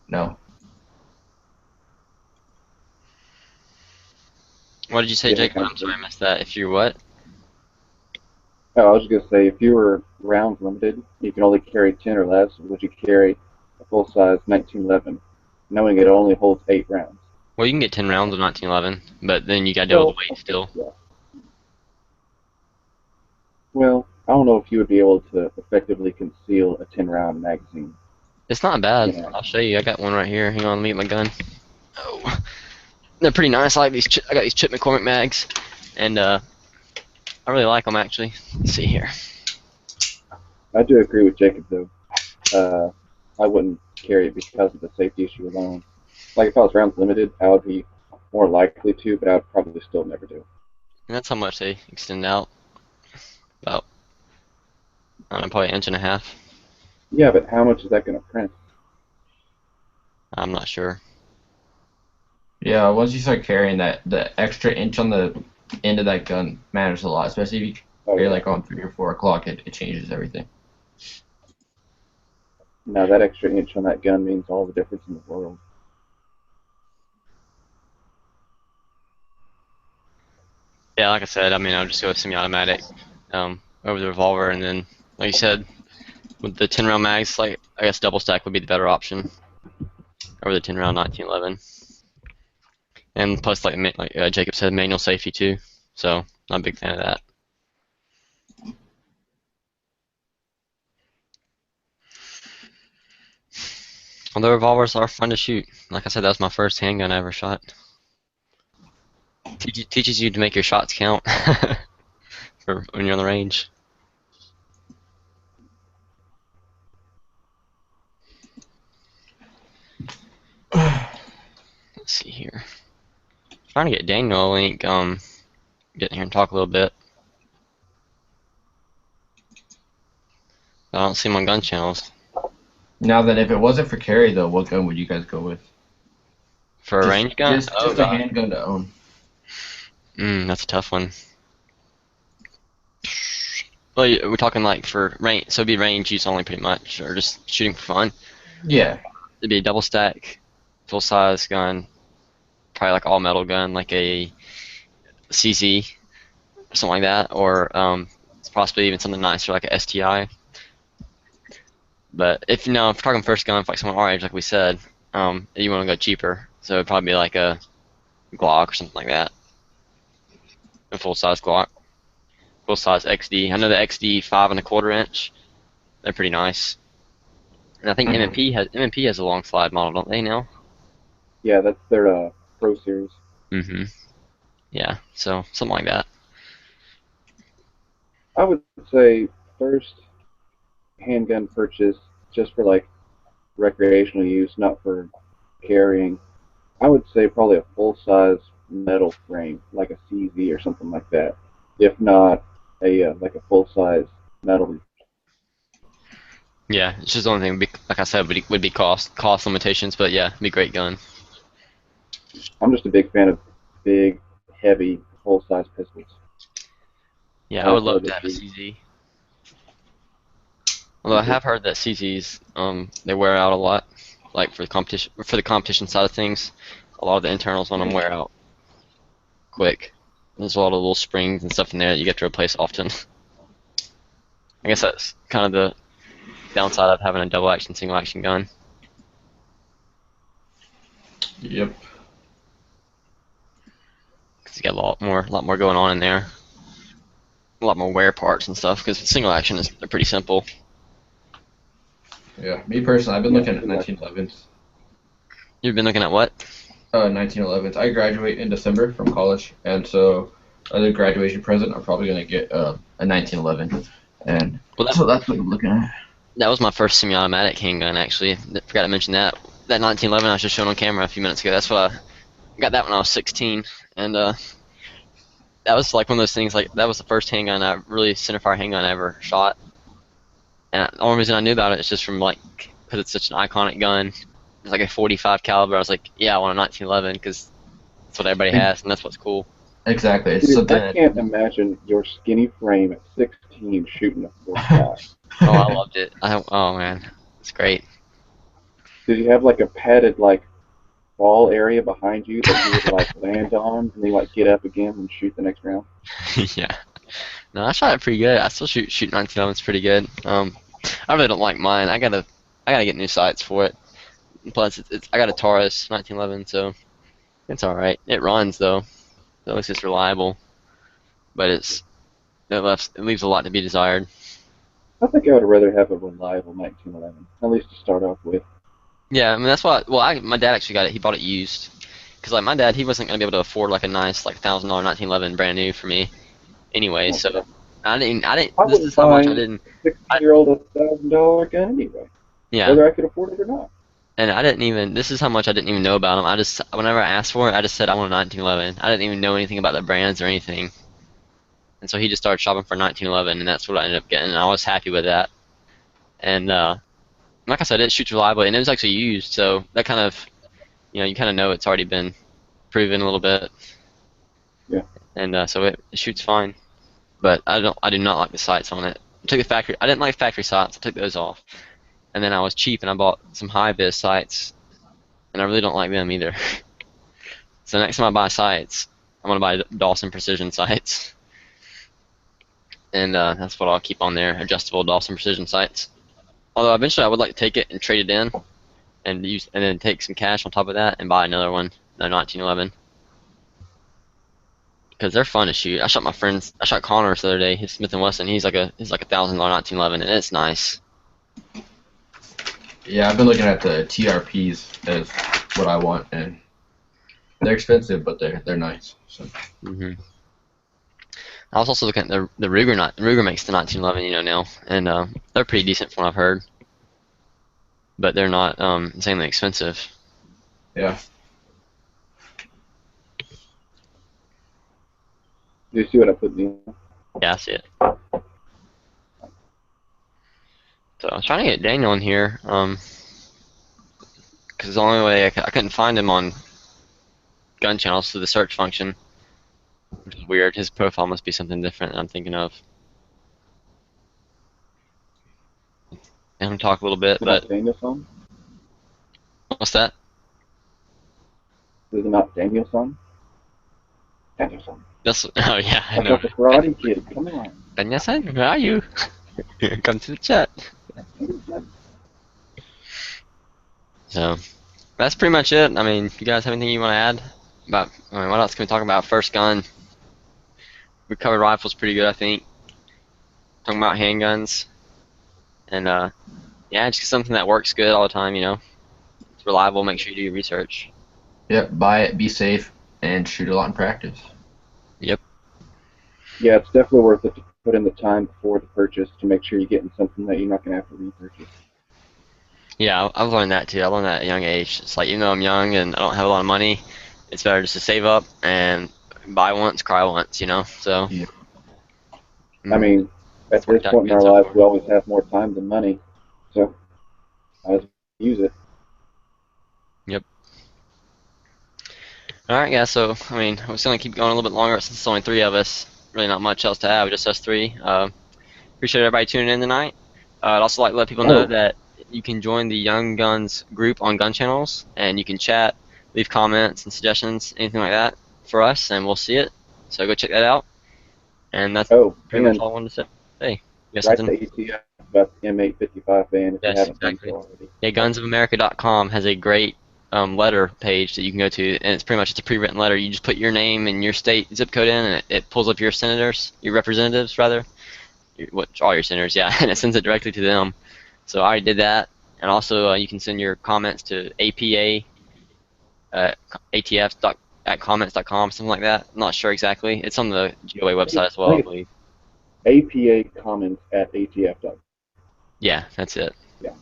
no. What did you say, Yeah, Jacob? kind I'm of. sorry, I missed that. If you're what? Oh, I was just gonna say, if you were rounds limited, you can only carry 10 or less. Would you carry a full size 1911, knowing it only holds 8 rounds? Well, you can get 10 rounds of 1911, but then you got to deal with Well, the weight okay, still. yeah. Well, I don't know if you would be able to effectively conceal a 10-round magazine. It's not bad. Yeah. I'll show you. I got one right here. Hang on, let me get my gun. Oh, they're pretty nice. I like these. I got these Chip McCormick mags, and I really like them actually. Let's see here. I do agree with Jacob though. I wouldn't carry it because of the safety issue alone. Like if I was rounds limited, I would be more likely to, but I would probably still never do. And that's how much they extend out. About, I don't know, probably an inch and a half. Yeah, but how much is that going to print? I'm not sure. Yeah, once you start carrying that, the extra inch on the end of that gun matters a lot, especially if you Oh, carry yeah. like on 3 or 4 o'clock. It changes everything. Now that extra inch on that gun means all the difference in the world. Yeah, like I said, I mean, I'll just go with semi-automatic over the revolver, and then, like you said, with the 10-round mags, like I guess double stack would be the better option over the 10-round 1911. And plus, like Jacob said, manual safety too. So I'm a big fan of that. Although revolvers are fun to shoot. Like I said, that was my first handgun I ever shot. Teaches you to make your shots count for when you're on the range. Let's see here. Trying to get Daniel a link. Get in here and talk a little bit. I don't see him on gun channels. Now then, if it wasn't for carry though, what gun would you guys go with? For a range gun? Just a handgun to own. That's a tough one. Well, we're talking like for range, so it'd be range use only pretty much, or just shooting for fun. Yeah. It'd be a double stack, full size gun, probably like all metal gun, like a CZ, or something like that, or it's possibly even something nicer like a STI. But if if we're talking first gun, for like someone our age, like we said, you want to go cheaper, so it'd probably be like a Glock or something like that, a full size Glock, full size XD. I know the XD 5¼ inch. They're pretty nice. And I think M&P has a long slide model, don't they now? Yeah, that's their Pro Series. Mm-hmm. Yeah, so something like that. I would say first handgun purchase just for like recreational use, not for carrying. I would say probably a full size metal frame, like a CZ or something like that. If not a like a full size metal. Yeah, it's just the only thing, like I said, would be cost limitations, but yeah, it'd be a great gun. I'm just a big fan of big, heavy, full size pistols. Yeah, I would love love to have a shoot. CZ. Although I have heard that CZs, they wear out a lot, like for the competition side of things. A lot of the internals on them wear out quick. There's a lot of little springs and stuff in there that you get to replace often. I guess that's kind of the downside of having a double action, single action gun. Yep. Because you got a lot more going on in there. A lot more wear parts and stuff. Because single action they're pretty simple. Yeah. Me personally, I've been looking at 1911s. You've been looking at what? 1911s. I graduate in December from college, and so as a graduation present, I'm probably gonna get a 1911, and Well, so that's what I'm looking at. that was my first semi-automatic handgun, actually. Forgot to mention that. That 1911 I was just showing on camera a few minutes ago. That's what I got that when I was 16, and that was like one of those things. Like that was the first handgun I really centerfire handgun I ever shot. And the only reason I knew about it is just from like because it's such an iconic gun. It's like a 45 caliber. I was like, yeah, I want a 1911 because that's what everybody has, and that's what's cool. Exactly. It's Dude, something I can't imagine your skinny frame at 16 shooting a 45. Oh, I loved it. Oh man, it's great. Did you have like a padded like wall area behind you that you would like land on and then like get up again and shoot the next round? Yeah. No, I shot it pretty good. I still shoot 1911s pretty good. I really don't like mine. I gotta get new sights for it. Plus, I got a Taurus 1911, so it's all right. It runs though, so at least it's reliable. But it leaves a lot to be desired. I think I would rather have a reliable 1911, at least to start off with. Yeah, I mean that's why. Well, my dad actually got it. He bought it used, cause like my dad, he wasn't gonna be able to afford like a nice like $1,000 1911 brand new for me anyway. So I didn't. I This wouldn't is how much I buy didn't. a 16-year-old $1,000 gun anyway, Yeah. whether I could afford it or not. And I didn't even. This is how much I didn't even know about them. Whenever I asked for it, I just said I want a 1911. I didn't even know anything about the brands or anything. And so he just started shopping for 1911, and that's what I ended up getting. And I was happy with that. And like I said, it shoots reliably, and it was actually used, so that kind of, you kind of know it's already been proven a little bit. Yeah. And so it shoots fine. But I do not like the sights on it. I didn't like factory sights. I took those off. And then I was cheap, and I bought some high vis sights, and I really don't like them either. So next time I buy sights, I'm gonna buy Dawson Precision sights, and that's what I'll keep on there: adjustable Dawson Precision sights. Although eventually I would like to take it and trade it in, and then take some cash on top of that and buy another one, the 1911, because they're fun to shoot. I shot Connors the other day. His Smith and Wesson. He's like a $1,000 1911, and it's nice. Yeah, I've been looking at the TRPs as what I want, and they're expensive, but they're nice. So. I was also looking at the Ruger. Ruger makes the 1911, now, and they're pretty decent from what I've heard. But they're not insanely expensive. Yeah. Do you see what I put in? Yeah, I see it. So I was trying to get Daniel in here, because the only way I couldn't find him on gun channels through the search function, which is weird. His profile must be something different that I'm thinking of. And talk a little bit, Is it but not Danielson? what's that? Is it not Danielson? Danielson. Oh yeah, I That's know. like the Karate Kid. Come on. Daniel-san, where are you? Come to the chat. So that's pretty much it. I mean, you guys have anything you want to add about? I mean, what else can we talk about? First gun. We covered rifles pretty good, I think. Talking about handguns, and yeah, just something that works good all the time. It's reliable. Make sure you do your research. Yep. Buy it, be safe, and shoot a lot in practice. Yep. Yeah, it's definitely worth it to put in the time before the purchase to make sure you're getting something that you're not going to have to repurchase. Yeah, I've learned that too. I learned that at a young age. It's like even though I'm young and I don't have a lot of money, it's better just to save up and buy once, cry once. So. Yeah. I mean, at this point in our lives, we always have more time than money, so I just use it. Yep. Alright, guys, so, I mean, I was going to keep going a little bit longer since it's only 3 of us. Really not much else to add, just us 3. Appreciate everybody tuning in tonight. I'd also like to let people know that you can join the Young Guns group on Gun Channels, and you can chat, leave comments and suggestions, anything like that for us, and we'll see it. So go check that out. And that's pretty much all I wanted to say. Hey, you got write something? the ATF about the M855 ban if Yes, you haven't exactly. done so already. Yeah, gunsofamerica.com has a great letter page that you can go to, and it's pretty much a pre-written letter. You just put your name and your state zip code in, and it pulls up your representatives rather, all your senators, yeah, and it sends it directly to them. So I already did that, and also you can send your comments to APA ATF at comments.com, something like that. I'm not sure exactly. It's on the GOA website as well, I believe. APA comments at ATF.com. Yeah, that's it. Yeah.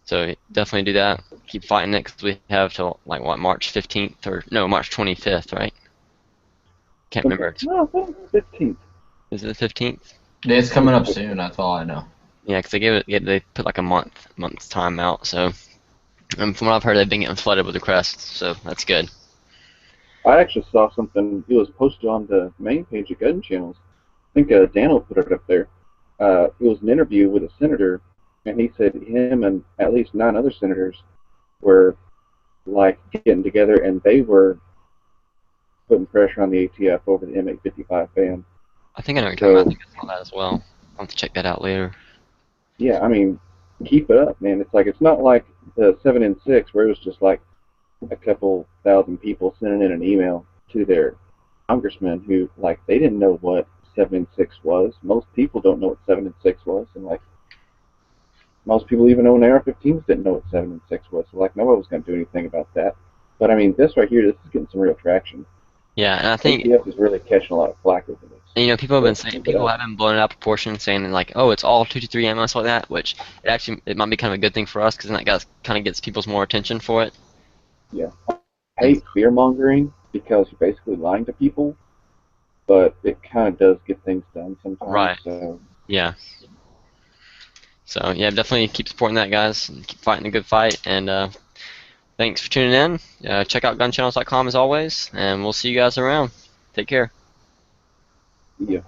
So definitely do that. Keep fighting it because we have till like what, March 15th or no, March 25th, right? Can't remember. No, I think it's 15th. Is it the 15th? It's coming up soon. That's all I know. Yeah, because they put like a month's time out. So from what I've heard, they've been getting flooded with requests. So that's good. I actually saw something. It was posted on the main page of Gun Channels. I think Daniel put it up there. It was an interview with a senator, and he said him and at least 9 other senators were like getting together, and they were putting pressure on the ATF over the M855 ban. I think I know what you're talking about. I So think I saw that as well. I'll have to check that out later. yeah, I mean, keep it up, man. It's not like the 7N6 where it was just like a couple thousand people sending in an email to their congressman who like they didn't know what 7N6 was. Most people don't know what 7N6 was, and like most people even own AR-15s didn't know what 7N6 was. So like nobody was going to do anything about that. But I mean, this right here, this is getting some real traction. Yeah, and I think ATF is really catching a lot of flack over this. you know people have been So saying keep it people up. have been blowing it out of proportion, saying like, oh, it's all 223 ammo stuff like that, which it might be kind of a good thing for us because then that kind of gets people's more attention for it. Yeah, I And hate fear mongering because you're basically lying to people, but it kind of does get things done sometimes. right, So yeah. So yeah, definitely keep supporting that, guys, and keep fighting a good fight. And thanks for tuning in. Check out gunchannels.com as always, and we'll see you guys around. Take care. yeah.